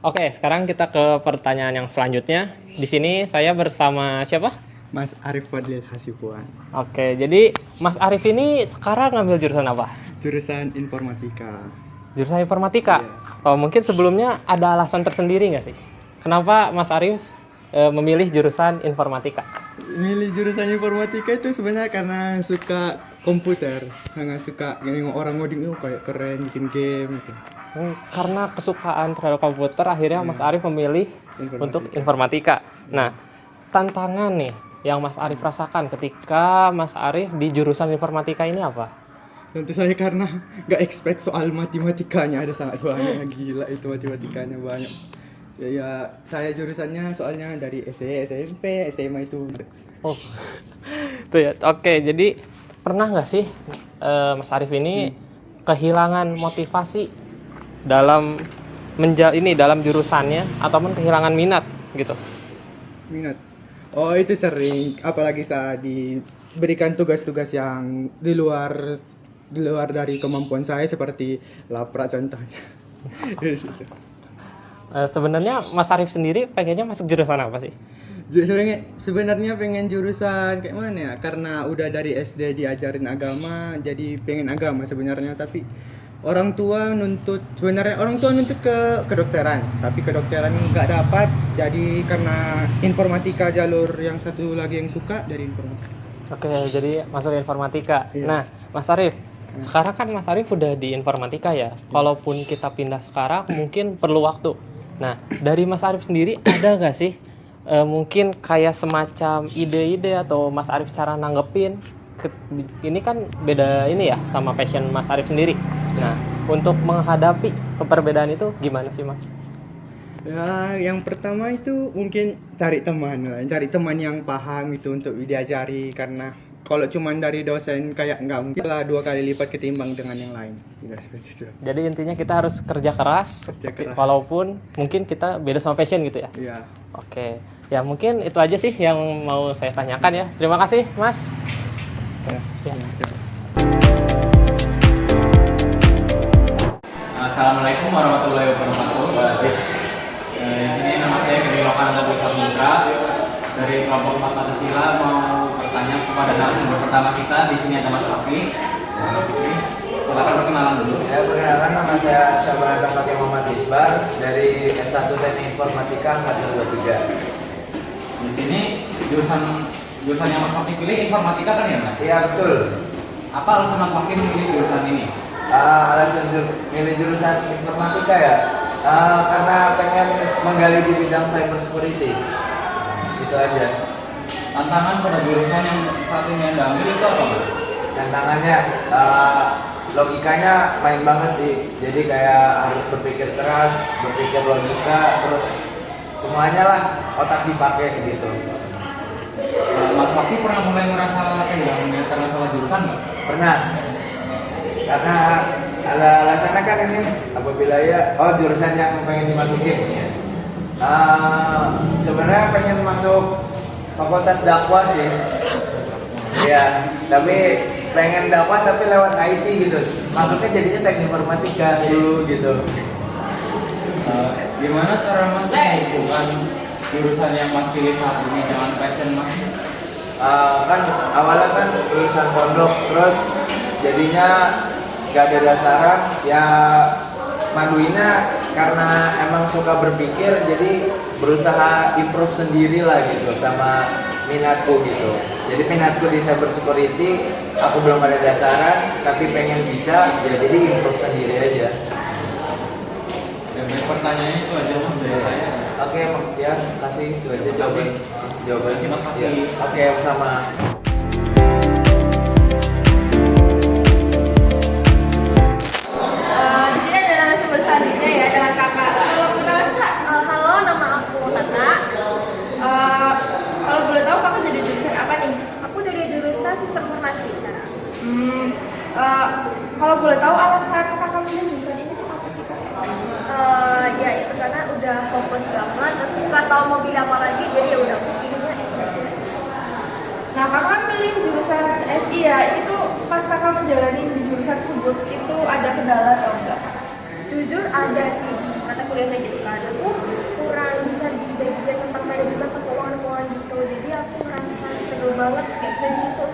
Oke, sekarang kita ke pertanyaan yang selanjutnya. Di sini saya bersama siapa? Mas Arif Fadlil Hasibuan, Oke, jadi Mas Arif ini sekarang ngambil jurusan apa? jurusan informatika. Jurusan informatika. Iya. Oh, mungkin sebelumnya ada alasan tersendiri nggak sih? Kenapa Mas Arif memilih jurusan informatika? Milih jurusan informatika itu sebenarnya karena suka komputer, karena suka nengok orang ngoding kayak keren bikin game gitu. Karena kesukaan terhadap komputer, akhirnya Mas Arif memilih untuk informatika. Nah, tantangan nih yang Mas Arif rasakan ketika Mas Arif di jurusan informatika ini apa? Tentu saja karena nggak expect soal matematikanya ada sangat banyak, gila itu matematikanya banyak. Ya saya jurusannya soalnya dari SD, SMP, SMA itu. Oh, tuh ya. Oke, jadi pernah nggak sih Mas Arif ini kehilangan motivasi dalam dalam jurusannya ataupun kehilangan minat gitu? Minat. Oh itu sering, apalagi saat diberikan tugas-tugas yang di luar dari kemampuan saya seperti laprak contohnya. Sebenarnya Mas Arif sendiri pengennya masuk jurusan apa sih? Sebenarnya pengen jurusan kayak mana ya? Karena udah dari SD diajarin agama, jadi pengen agama sebenarnya. Tapi orang tua nuntut ke kedokteran, tapi kedokteran nggak dapat. Jadi karena informatika jalur yang satu lagi yang suka dari informatika. Oke, jadi masuk informatika. Iya. Nah, Mas Arif, sekarang kan Mas Arif udah di informatika ya. Kalaupun kita pindah sekarang, mungkin perlu waktu. Nah, dari Mas Arif sendiri ada nggak sih mungkin kayak semacam ide-ide atau Mas Arif cara nanggepin? Ini kan beda ini ya sama passion Mas Arif sendiri. Nah, untuk menghadapi keperbedaan itu gimana sih Mas? Ya, yang pertama itu mungkin cari teman yang paham itu untuk diajari, karena kalau cuman dari dosen kayak nggak mungkin lah 2 kali lipat ketimbang dengan yang lain. Tidak seperti itu. Jadi intinya kita harus kerja keras, walaupun mungkin kita beda sama passion gitu ya. Iya. Oke, ya mungkin itu aja sih yang mau saya tanyakan ya. Terima kasih Mas. Ya. Assalamualaikum warahmatullahi wabarakatuh. Di sini nama saya Gede Lokananda Putra dari kelompok 4 Pancasila, mau bertanya kepada narasumber pertama kita. Di sini ada Mas Fakri. Silakan perkenalan dulu. Ya, perkenalkan, nama saya Syabana Pakai Muhammad Isbar dari S1 Teknik Informatika angkatan 23. Di sini jurusan yang Mas Fakri pilih informatika kan ya Mas? Iya, betul. Apa alasan Mas Fakri memilih jurusan ini? Alasan milih jurusan informatika ya, karena pengen menggali di bidang cyber security. Itu aja. Tantangan pada jurusan yang saat ini Anda ambil itu apa Mas? Tantangannya logikanya main banget sih. Jadi kayak harus berpikir keras, berpikir logika, terus semuanya lah otak dipakai gitu. Mas Fakri pernah mulai merasa karena salah jurusan nggak? Pernah. Karena ada alasannya kan ini, apabila ya jurusan yang pengen dimasukin. Sebenarnya pengen masuk fakultas dakwah sih. Ya, tapi pengen dakwah tapi lewat IT gitu. Masuknya jadinya teknik informatika dulu gitu. Gimana cara Mas menghubungkan jurusan yang Mas pilih saat ini dengan passion Mas? Kan awalnya kan lulusan pondok, terus jadinya gak ada dasaran ya, maduinnya karena emang suka berpikir, jadi berusaha improve sendiri lah gitu sama minatku gitu. Jadi minatku di cyber security, aku belum ada dasaran tapi pengen bisa ya, jadi improve sendiri aja. Dan pertanyaannya itu aja Mas dari saya. Oke, ya kasih itu aja jawaban. Terima kasih, Mas Fakri. Ya. Oke, sama. Di sini ada narasumber selanjutnya ya dengan kakak. Kalau kenalan kak, halo, nama aku Tata. Kalau boleh tahu kakak dari jurusan apa nih? Aku dari jurusan sistem informasi sekarang. Kalau boleh tahu alasan kakak milih jurusan ini tuh apa sih kak? Ya itu karena udah fokus banget, terus nggak tahu mau pilih apa lagi, jadi ya udah pilihnya SI. Nah kakak kan milih jurusan SI ya, itu pas kakak menjalani di jurusan tersebut itu ada kendala atau enggak? Jujur ada sih, kata kuliahnya gitu kan, aku kurang bisa di bagian tentang manajemen atau keuangan gitu, jadi aku ngerasa struggle banget di situ.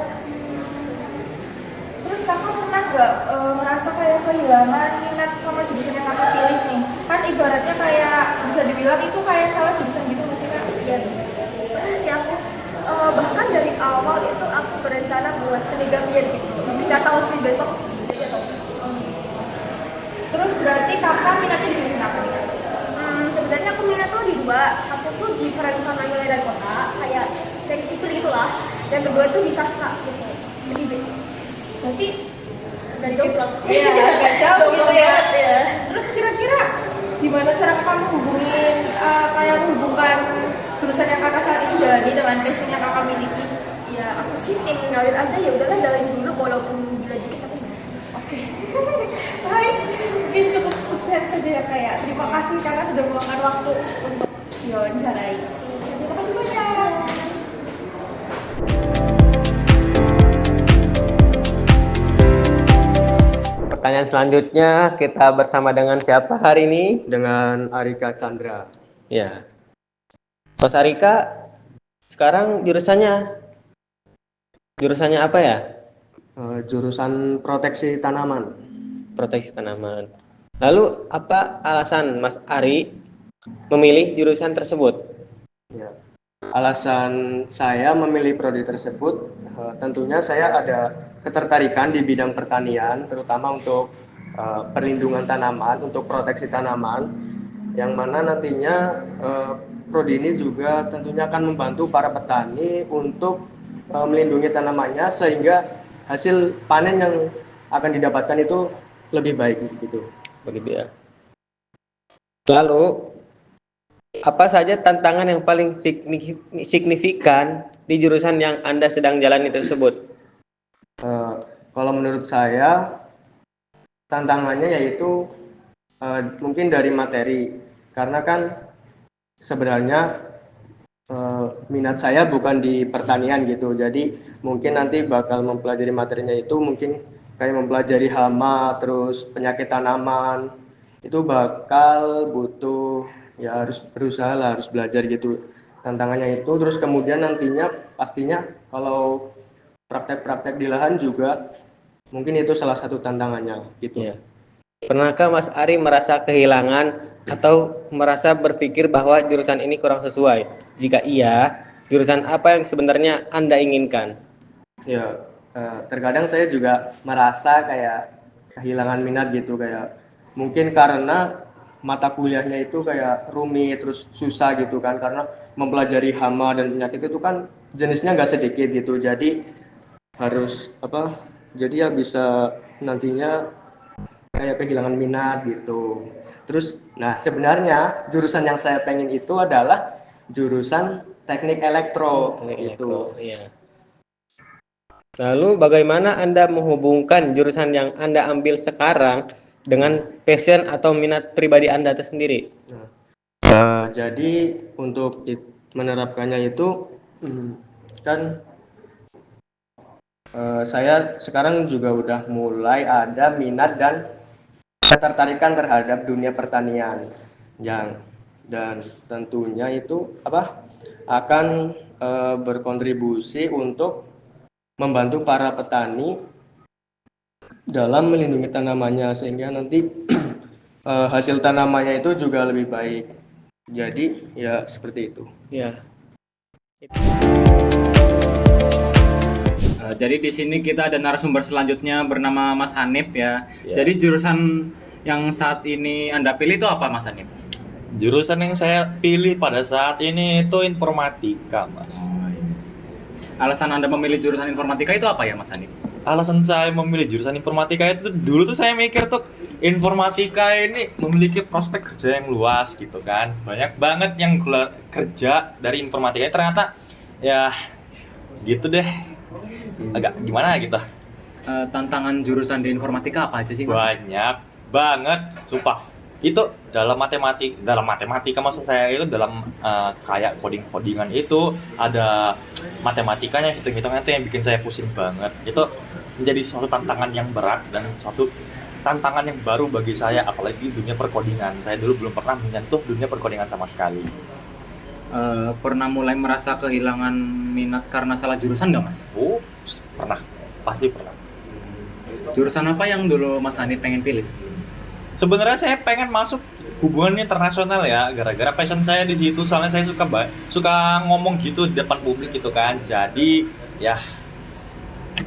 Terus kakak pernah nggak ngerasa kayak kehilangan minat sama jurusan yang kakak pilih nih? Kan ibaratnya kayak bisa dibilang itu kayak salah jurusan gitu nggak sih kak? Iya. Pernah sih aku. Bahkan dari awal itu aku berencana buat seni Gambian gitu. Tapi nggak tahu sih besok jadi atau Terus berarti kakak minatnya di jurusan apa nih? Sebenarnya aku minat tuh di dua. Satu tuh di perencanaan wilayah dan kota, kayak teknik sipil gitulah. Dan kedua tuh di sastra gitu. Jadi berarti agak jauh. Iya, agak jauh gitu ya. Terus kira-kira gimana cara kakak menghubungin kayak menghubungkan jurusan yang kakak saat ini jadi dengan passion yang kakak miliki? Ya aku sih tim ngalir aja, ya udahlah jalanin dulu walaupun gila dikit tapi oke. Baik, mungkin cukup sekian saja ya kak ya. Terima kasih kakak sudah meluangkan waktu untuk diwawancarai. Terima kasih banyak. Pertanyaan selanjutnya kita bersama dengan siapa hari ini? Dengan Arika Chandra. Ya. Mas Arika, sekarang jurusannya apa ya? Jurusan proteksi tanaman. Proteksi tanaman. Lalu apa alasan Mas Ari memilih jurusan tersebut? Ya. Alasan saya memilih prodi tersebut, tentunya saya ada ketertarikan di bidang pertanian, terutama untuk perlindungan tanaman, untuk proteksi tanaman, yang mana nantinya prodi ini juga tentunya akan membantu para petani untuk melindungi tanamannya sehingga hasil panen yang akan didapatkan itu lebih baik gitu. Begitu ya. Lalu apa saja tantangan yang paling signifikan di jurusan yang Anda sedang jalani tersebut? Kalau menurut saya tantangannya yaitu mungkin dari materi, karena kan sebenarnya minat saya bukan di pertanian gitu, jadi mungkin nanti bakal mempelajari materinya itu mungkin kayak mempelajari hama, terus penyakit tanaman, itu bakal butuh ya harus berusaha lah, harus belajar gitu tantangannya itu. Terus kemudian nantinya pastinya kalau praktek-praktek di lahan juga mungkin itu salah satu tantangannya gitu. Ya. Pernahkah Mas Ari merasa kehilangan atau merasa berpikir bahwa jurusan ini kurang sesuai? Jika iya, jurusan apa yang sebenarnya Anda inginkan? Ya, terkadang saya juga merasa kayak kehilangan minat gitu, kayak mungkin karena mata kuliahnya itu kayak rumit terus susah gitu kan, karena mempelajari hama dan penyakit itu kan jenisnya nggak sedikit gitu, jadi harus jadi ya bisa nantinya kayak kehilangan minat gitu. Terus nah sebenarnya jurusan yang saya pengen itu adalah jurusan teknik elektro gitu. Iya. Lalu bagaimana Anda menghubungkan jurusan yang Anda ambil sekarang dengan passion atau minat pribadi Anda tersendiri? Jadi untuk menerapkannya itu kan saya sekarang juga udah mulai ada minat dan ketertarikan terhadap dunia pertanian dan tentunya itu akan berkontribusi untuk membantu para petani dalam melindungi tanamannya sehingga nanti hasil tanamannya itu juga lebih baik. Jadi ya seperti itu. Ya. Jadi di sini kita ada narasumber selanjutnya bernama Mas Hanif ya. Ya. Jadi jurusan yang saat ini Anda pilih itu apa Mas Hanif? Jurusan yang saya pilih pada saat ini itu informatika, Mas. Alasan Anda memilih jurusan informatika itu apa ya Mas Hanif? Alasan saya memilih jurusan informatika itu dulu tuh saya mikir tuh informatika ini memiliki prospek kerja yang luas gitu kan. Banyak banget yang kerja dari informatika. Ternyata ya gitu deh. Agak gimana gitu. Tantangan jurusan di informatika apa aja sih Mas? Banyak banget, sumpah. Itu dalam matematika maksud saya itu dalam kayak codingan itu ada matematikanya, hitung-hitungan itu yang bikin saya pusing banget. Itu menjadi suatu tantangan yang berat dan suatu tantangan yang baru bagi saya, apalagi dunia perkodingan. Saya dulu belum pernah menyentuh dunia perkodingan sama sekali. Pernah mulai merasa kehilangan minat karena salah jurusan nggak mas? Oh, pernah, pasti pernah. Jurusan apa yang dulu Mas Hanif pengen pilih sebelumnya? Sebenarnya saya pengen masuk hubungan internasional ya, gara-gara passion saya di situ. Soalnya saya suka ngomong gitu di depan publik gitu kan. Jadi ya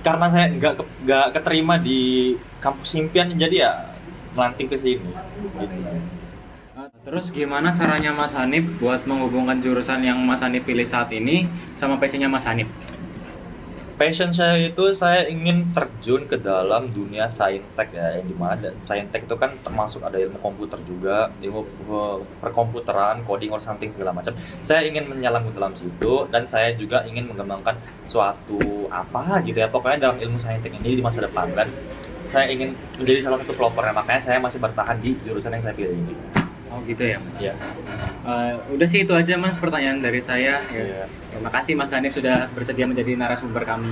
karena saya nggak keterima di kampus impian, jadi ya melanting ke sini. Gitu. Terus gimana caranya Mas Hanif buat menghubungkan jurusan yang Mas Hanif pilih saat ini sama passionnya Mas Hanif? Passion saya itu saya ingin terjun ke dalam dunia saintek ya, yang dimana saintek itu kan termasuk ada ilmu komputer juga, ilmu perkomputeran, coding or something segala macam. Saya ingin menyelami dalam situ dan saya juga ingin mengembangkan suatu apa gitu ya, pokoknya dalam ilmu saintek ini di masa depan, dan saya ingin menjadi salah satu pelopornya, makanya saya masih bertahan di jurusan yang saya pilih ini. Oh gitu ya mas? Iya. Udah sih itu aja mas pertanyaan dari saya ya. Iya. Terima kasih Mas Hanif sudah bersedia menjadi narasumber kami.